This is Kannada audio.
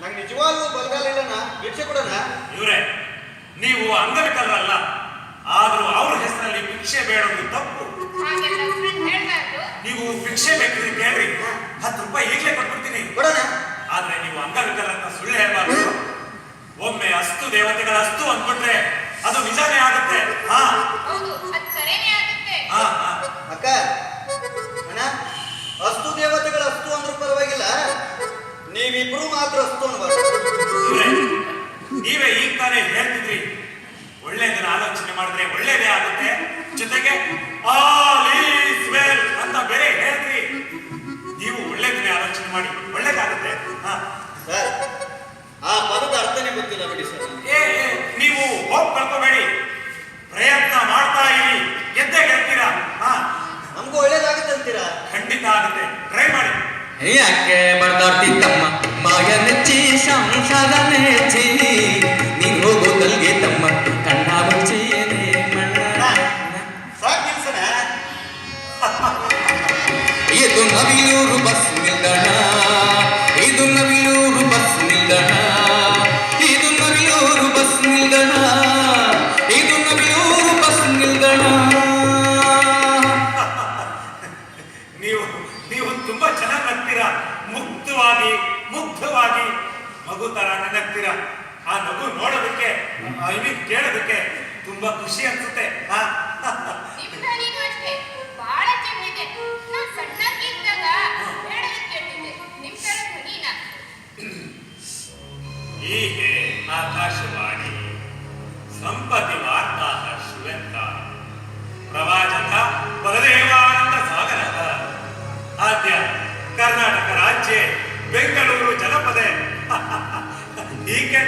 ನಂಗೆ ನಿಜವಾಗ್ಲೂ ಬಲಗಾಲ ಇಲ್ಲಣ್ಣ, ಭಿಕ್ಷೆ ಕೊಡೋಣ. ಇವ್ರೆ, ನೀವು ಅಂಗವಿಕಲರಲ್ಲ, ಆದ್ರೂ ಅವ್ರ ಹೆಸರಲ್ಲಿ ಭಿಕ್ಷೆ ಬೇಡೋದು ತಪ್ಪು. ನೀವು ಭಿಕ್ಷೆ ಬೇಕಿದ್ರೆ ಕೇಳ್ರಿ, 10 ರೂಪಾಯಿ ಈಗಲೇ ಕೊಟ್ಬಿಡ್ತೀನಿ. ಕೊಡೋಣ. ಆದ್ರೆ ನೀವು ಅಂಗವಿಕಲ ಅಂತ ಸುಳ್ಳು ಹೇಳ್ಬಾರ್ದು. ಒಮ್ಮೆ ಅಸ್ತು ದೇವತೆಗಳ ಅಸ್ತು ಅಂದ್ಬಿಟ್ರೆ ಅದು ನಿಜಾನೇ ಆಗುತ್ತೆ. ಅಕ್ಕ, ಅಣ್ಣ, ಅಸ್ತು ದೇವತೆಗಳ ಅಸ್ತು ಅಂದ್ರೂ ಪರವಾಗಿಲ್ಲ, ನೀವಿಬ್ರು ಮಾತ್ರ ಅಸ್ತು ಅನ್ಬಾರ್ದು. ನೀವೇ ಈಗ ತಾನೇ ಹೇಳ್ತಿದ್ರಿ, ಒಳ್ಳೇದನ್ನ ಆಲೋಚನೆ ಮಾಡಿದ್ರೆ ಒಳ್ಳೇದೇ ಆಗುತ್ತೆ, ಜೊತೆಗೆ ಆಲ್ ಈಸ್ ವೆಲ್ ಅಂತ ಬೇರೆ ಹೇಳ್ರಿ. ನೀವು ಒಳ್ಳೇದನ್ನೇ ಆಲೋಚನೆ ಮಾಡಿ, ಒಳ್ಳೇದಾಗುತ್ತೆ. ಸರ್, ಆ ಪದದ ಅರ್ಥನೇ ಗೊತ್ತಿಲ್ಲ ಬಿಡಿ ಸರ್. ನೀವು ಹೋಗ್ ಕಳ್ಕೋಬೇಡಿ, ಪ್ರಯತ್ನ ಮಾಡ್ತಾ ಇರಿ, ಗೆದ್ದೇ ಗೆಲ್ತೀರಾ. ನಮಗೂ ಒಳ್ಳೇದಾಗುತ್ತೆ ಅಂತೀರಾ? ಖಂಡಿತ ಆಗುತ್ತೆ, ಟ್ರೈ ಮಾಡಿ. ಯಾಕೆ ಬರ್ದಾಡ್ತಿದ್ದಮ್ಮ ಮಾಯ ನೆಚ್ಚಿ ಸಂಸಾರ ನೆಚ್ಚಿ ನೀನ್ ಹೋಗೋದಲ್ಗೆ ತಮ್ಮ ಕಣ್ಣ ಬಚ್ಚಿಯೇ ಸಾಕು ನಿಲ್ಸಣ. ಇದು ನವಿಲೂರು ಬಸ್ ನಿಲ್ದಾಣ, ಇದು ನವಿಲೂರು ಬಸ್ ನಿಲ್ದಾಣ, ಇದು ನವಿಲೂರು ಬಸ್ ನಿಲ್ದಾಣ, ಇದು ನವಿಲೂರು ಬಸ್ ನಿಲ್ದಾಣ. ನೀವು ತುಂಬಾ ಚೆನ್ನಾಗಿ ನಗ್ತೀರಾ, ಮುಗ್ಧವಾಗಿ ಮಗು ತರ ನಗ್ತೀರಾ. ಆ ನಗು ನೋಡೋದಕ್ಕೆ, ಕೇಳೋದಕ್ಕೆ ತುಂಬಾ ಖುಷಿ ಅನ್ಸುತ್ತೆ. ಹೀಗೆ ಆಕಾಶವಾಣಿ ಸಂಪತಿ ವಾರ್ತಾ ಶಿವಂತ ಪ್ರವಾಚಕ ಬಲದೇವಾನಂದ ಸಾಗರ ಆದ್ಯ ಕರ್ನಾಟಕ ರಾಜ್ಯ ಬೆಂಗಳೂರು ಜನಪದೆ ಹೀಗೆ